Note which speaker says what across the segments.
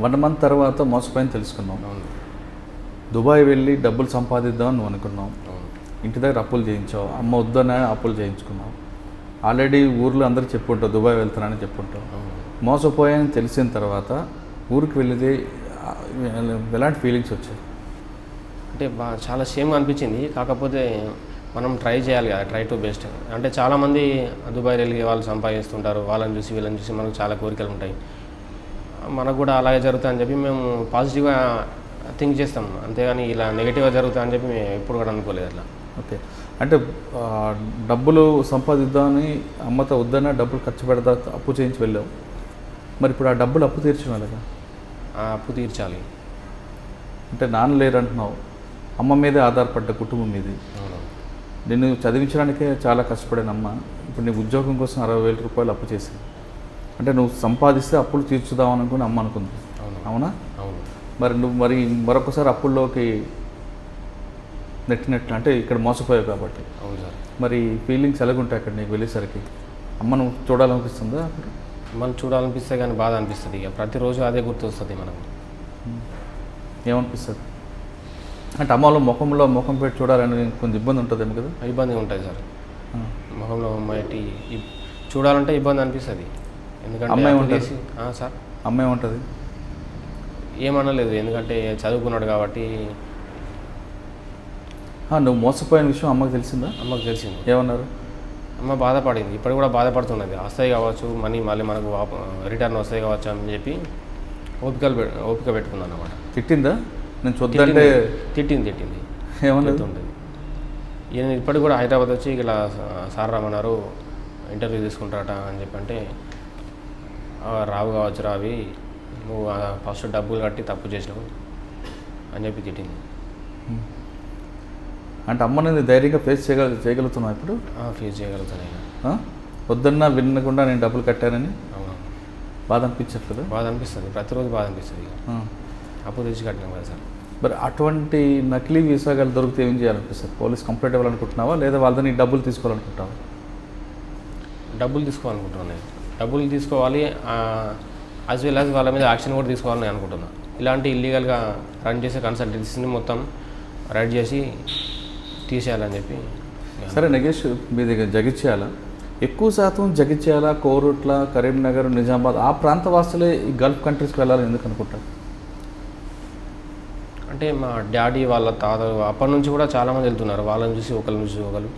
Speaker 1: One month తర్వాత మోసపోయిన తెలుసుకున్నాం. దుబాయ్ వెళ్ళి డబ్బులు సంపాదిద్దాం నువ్వు అనుకున్నావు. ఇంటి దగ్గర అప్పులు చేయించావు. అమ్మ వద్దనే అప్పులు చేయించుకున్నావు. ఆల్రెడీ ఊర్లో అందరూ చెప్పుంటావు దుబాయ్ వెళ్తున్నానని చెప్పుంటావు. మోసపోయాయని తెలిసిన తర్వాత ఊరికి వెళ్ళితే ఎలాంటి ఫీలింగ్స్ వచ్చాయి?
Speaker 2: అంటే చాలా సేమ్గా అనిపించింది. కాకపోతే మనం ట్రై చేయాలి కదా, ట్రై టు బెస్ట్. అంటే చాలామంది దుబాయ్ వెళ్ళి వాళ్ళు సంపాదిస్తుంటారు. వాళ్ళని చూసి వీళ్ళని చూసి మనకు చాలా కోరికలు ఉంటాయి. మనకు కూడా అలాగే జరుగుతుందని చెప్పి మేము పాజిటివ్గా థింక్ చేస్తాం. అంతేగాని ఇలా నెగిటివ్గా జరుగుతుందని చెప్పి మేము ఎప్పుడు కూడా అనుకోలేదు అట్లా.
Speaker 1: ఓకే, అంటే డబ్బులు సంపాదిద్దామని అమ్మతో వద్దన్నా డబ్బులు ఖర్చు పెడతా అప్పు చేయించి వెళ్ళావు. మరి ఇప్పుడు ఆ డబ్బులు అప్పు తీర్చుకోవాలిగా.
Speaker 2: ఆ అప్పు తీర్చాలి
Speaker 1: అంటే నాన్న లేరంటున్నావు. అమ్మ మీదే ఆధారపడ్డ కుటుంబం మీది. నిన్ను చదివించడానికే చాలా కష్టపడిన అమ్మ ఇప్పుడు నీ ఉద్యోగం కోసం 60,000 రూపాయలు అప్పు చేసింది. అంటే నువ్వు సంపాదిస్తే అప్పులు తీర్చుదాం అనుకుని అమ్మ అనుకుంది. అవునా?
Speaker 2: అవును.
Speaker 1: మరి మరొకసారి అప్పుల్లోకి నెట్టినట్లు అంటే ఇక్కడ మోసపోయావు కాబట్టి.
Speaker 2: అవును సార్.
Speaker 1: మరి ఫీలింగ్స్ ఎలాగుంటాయి అక్కడ నీకు వెళ్ళేసరికి? అమ్మను చూడాలనిపిస్తుందా? అక్కడ
Speaker 2: మనం చూడాలనిపిస్తే కానీ బాధ అనిపిస్తుంది. ఇక ప్రతిరోజు అదే గుర్తు వస్తుంది మనకు.
Speaker 1: ఏమనిపిస్తుంది అంటే అమ్మలో ముఖం పెట్టి చూడాలని కొంచెం ఇబ్బంది ఉంటుందేమో కదా?
Speaker 2: ఇబ్బంది ఉంటుంది సార్. ముఖంలో బయటి చూడాలంటే ఇబ్బంది అనిపిస్తుంది. ఎందుకంటే
Speaker 1: అమ్మాయి ఉంటుంది
Speaker 2: సార్.
Speaker 1: అమ్మాయి ఉంటుంది
Speaker 2: ఏమనలేదు, ఎందుకంటే చదువుకున్నాడు కాబట్టి.
Speaker 1: నువ్వు మోసపోయిన విషయం అమ్మకి తెలిసిందా?
Speaker 2: అమ్మకు తెలిసింది.
Speaker 1: ఏమన్నారు?
Speaker 2: అమ్మ బాధపడింది. ఇప్పుడు కూడా బాధపడుతున్నది. వస్తాయి కావచ్చు మనీ, మళ్ళీ మనకు రిటర్న్ వస్తాయి కావచ్చు అని చెప్పి ఓపిక పెట్టుకుంది అన్నమాట.
Speaker 1: తిట్టిందా? నేను చూద్దంటే
Speaker 2: తిట్టింది.
Speaker 1: ఏమన్నది?
Speaker 2: ఉంటుంది. ఈయన ఇప్పటికి కూడా హైదరాబాద్ వచ్చి ఇలా సార్ రమ్మన్నారు, ఇంటర్వ్యూ తీసుకుంటారట అని చెప్పి అంటే, రావు కావచ్చు రావి, నువ్వు ఫస్ట్ డబ్బులు కట్టి తప్పు చేసినావు అని చెప్పి తిట్టింది.
Speaker 1: అంటే అమ్మని ధైర్యంగా ఫేస్ చేయగలుగుతున్నావు ఇప్పుడు?
Speaker 2: ఫేస్ చేయగలుగుతాను.
Speaker 1: వద్దన్నా వినకుండా నేను డబ్బులు కట్టానని
Speaker 2: అవును.
Speaker 1: బాధ అనిపించట్లేదు?
Speaker 2: బాధ అనిపిస్తుంది, ప్రతిరోజు బాధ అనిపిస్తుంది. అప్పు తెచ్చి కట్టినాం కదా సార్.
Speaker 1: మరి అటువంటి నకిలీ వీసాలు దొరికితే ఏం చేయాలనిపిస్తుంది? పోలీస్ కంప్లైంట్ ఇవ్వాలనుకుంటున్నావా లేదా వాళ్ళ నీ డబ్బులు తీసుకోవాలనుకుంటున్నావా?
Speaker 2: డబ్బులు తీసుకోవాలనుకుంటున్నాను నేను. డబ్బులు తీసుకోవాలి, యాజ్ వెల్ యాజ్ వాళ్ళ మీద యాక్షన్ కూడా తీసుకోవాలని అనుకుంటున్నాను. ఇలాంటి ఇల్లీగల్గా రన్ చేసే కన్సల్టెన్సీని మొత్తం రైడ్ చేసి తీసేయాలని చెప్పి.
Speaker 1: సరే నగేష్, మీ దగ్గర జగిత్యాల ఎక్కువ శాతం జగిత్యాల, కోరుట్ల, కరీంనగర్, నిజామాబాద్ ఆ ప్రాంత వాసులే ఈ గల్ఫ్ కంట్రీస్కి వెళ్ళాలని ఎందుకు అనుకుంటారు?
Speaker 2: అంటే మా డాడీ వాళ్ళ తాతలు అప్పటి నుంచి కూడా చాలామంది వెళ్తున్నారు. వాళ్ళని చూసి ఒకరిని చూసి ఒకరు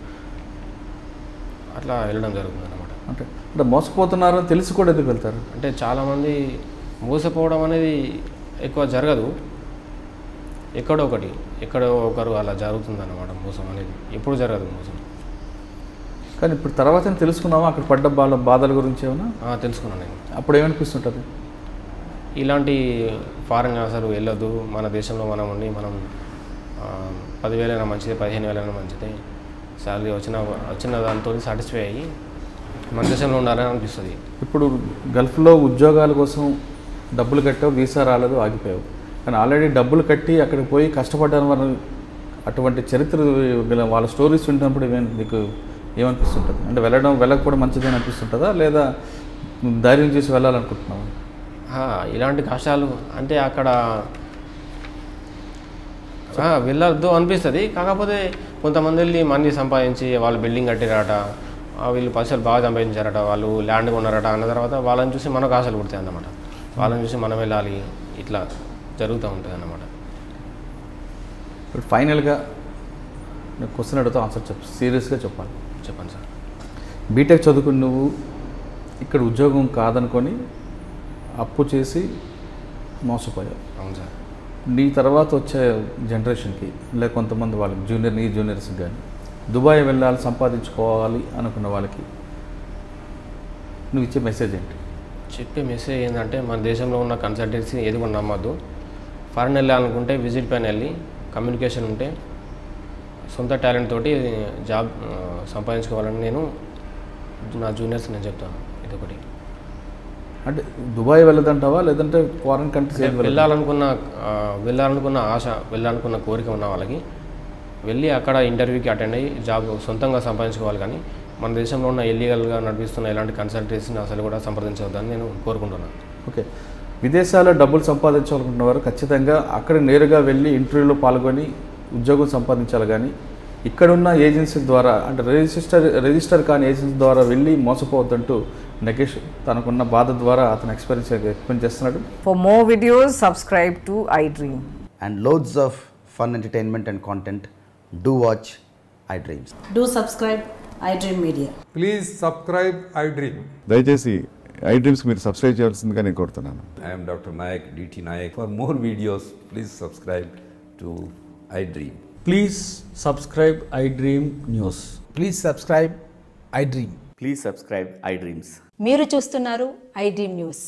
Speaker 2: అట్లా వెళ్ళడం జరుగుతుంది అన్నమాట.
Speaker 1: అంటే మోసపోతున్నారని తెలిసి కూడా ఎందుకు వెళ్తారు?
Speaker 2: అంటే చాలామంది మోసపోవడం అనేది ఎక్కువ జరగదు, ఎక్కడో ఒకరు అలా జరుగుతుంది అన్నమాట. మోసం అనేది ఎప్పుడు జరగదు మోసం.
Speaker 1: కానీ ఇప్పుడు తర్వాత తెలుసుకున్నావా అక్కడ పడ్డ బాధల గురించి? ఏమన్నా
Speaker 2: తెలుసుకున్నాను నేను.
Speaker 1: అప్పుడు ఏమనిపిస్తుంటుంది?
Speaker 2: ఇలాంటి ఫారెన్ అసలు వెళ్ళొద్దు, మన దేశంలో మనం ఉండి మనం 10,000 మంచిదే, 15,000 మంచిదే, శాలరీ వచ్చిన దాంతో సాటిస్ఫై అయ్యి మన దేశంలో ఉండాలని అనిపిస్తుంది.
Speaker 1: ఇప్పుడు గల్ఫ్లో ఉద్యోగాల కోసం డబ్బులు కట్టావు, వీసా రాలేదు, ఆగిపోయావు. కానీ ఆల్రెడీ డబ్బులు కట్టి అక్కడికి పోయి కష్టపడ్డాను. వాళ్ళు అటువంటి చరిత్ర వాళ్ళ స్టోరీస్ వింటున్నప్పుడు నీకు ఏమనిపిస్తుంటుంది? అంటే వెళ్ళకపోవడం మంచిదని అనిపిస్తుంటుందా లేదా ధైర్యం చేసి వెళ్ళాలనుకుంటున్నావా?
Speaker 2: ఇలాంటి కష్టాలు అంటే అక్కడ వెళ్ళొద్దు అనిపిస్తుంది. కాకపోతే కొంతమంది వెళ్ళి మనీ సంపాదించి వాళ్ళు బిల్డింగ్ కట్టిరాట, వీళ్ళు పైసలు బాగా సంపాదించారట, వాళ్ళు ల్యాండ్ కొన్నారట అన్న తర్వాత వాళ్ళని చూసి మనకు ఆశలు పుడతాయి అన్నమాట. వాళ్ళని చూసి మనం వెళ్ళాలి, ఇట్లా జరుగుతూ ఉంటుంది అన్నమాట.
Speaker 1: ఇప్పుడు ఫైనల్గా నేను క్వశ్చన్ అడుగుతా, ఆన్సర్ సీరియస్గా చెప్పాలి.
Speaker 2: చెప్పండి సార్.
Speaker 1: బీటెక్ చదువుకుని నువ్వు ఇక్కడ ఉద్యోగం కాదనుకొని అప్పు చేసి మోసపోయావు.
Speaker 2: అవును సార్.
Speaker 1: నీ తర్వాత వచ్చే జనరేషన్కి లేక కొంతమంది వాళ్ళకి జూనియర్స్కి కానీ దుబాయ్ వెళ్ళాలి, సంపాదించుకోవాలి అనుకున్న వాళ్ళకి నువ్వు ఇచ్చే మెసేజ్ ఏంటి?
Speaker 2: చెప్పే మెసేజ్ ఏంటంటే మన దేశంలో ఉన్న కన్సల్టెన్సీ ఏది కూడా నమ్మద్దు. ఫారెన్ వెళ్ళాలనుకుంటే విజిట్ పైన వెళ్ళి కమ్యూనికేషన్ ఉంటే సొంత టాలెంట్ తోటి జాబ్ సంపాదించుకోవాలని నేను నా జూనియర్స్ నేను చెప్తాను. ఇదొకటి.
Speaker 1: అంటే దుబాయ్ వెళ్ళదంటావా లేదంటే ఫారెన్ కంట్రీస్
Speaker 2: వెళ్ళాలనుకున్న ఆశ, వెళ్ళాలనుకున్న కోరిక ఉన్న వాళ్ళకి వెళ్ళి అక్కడ ఇంటర్వ్యూకి అటెండ్ అయ్యి జాబ్ సొంతంగా సంపాదించుకోవాలి. కానీ మన దేశంలో ఉన్న ఇల్లీగల్గా నడిపిస్తున్న ఇలాంటి కన్సల్టెన్సీని అసలు కూడా సంప్రదించవద్దని నేను కోరుకుంటున్నాను.
Speaker 1: ఓకే, విదేశాల్లో డబ్బులు సంపాదించాలనుకున్న వారు ఖచ్చితంగా అక్కడ నేరుగా వెళ్ళి ఇంటర్వ్యూలో పాల్గొని ఉద్యోగం సంపాదించాలి. కానీ ఇక్కడున్న ఏజెన్సీ ద్వారా అంటే రిజిస్టర్ కాని ఏజెన్సీ ద్వారా వెళ్ళి మోసపోవద్దంటూ నగేష్ తనకున్న బాధ ద్వారా అతను ఎక్స్ప్లెయిన్ చేస్తున్నాడు.
Speaker 3: For more videos, subscribe to iDream.
Speaker 4: And loads of fun entertainment and content, do watch iDreams.
Speaker 5: Do subscribe iDream Media.
Speaker 6: Please subscribe iDream.
Speaker 7: దయచేసి iDreams మీరు సబ్స్క్రైబ్ చేయాల్సిందిగా నేను కోరుతున్నాను.
Speaker 8: I am Dr. Nayak, DT Nayak. For more videos, please subscribe to iDream.
Speaker 9: Please subscribe iDream News.
Speaker 10: Please subscribe iDream.
Speaker 4: Please subscribe iDreams.
Speaker 5: మీరు చూస్తున్నారు iDream News.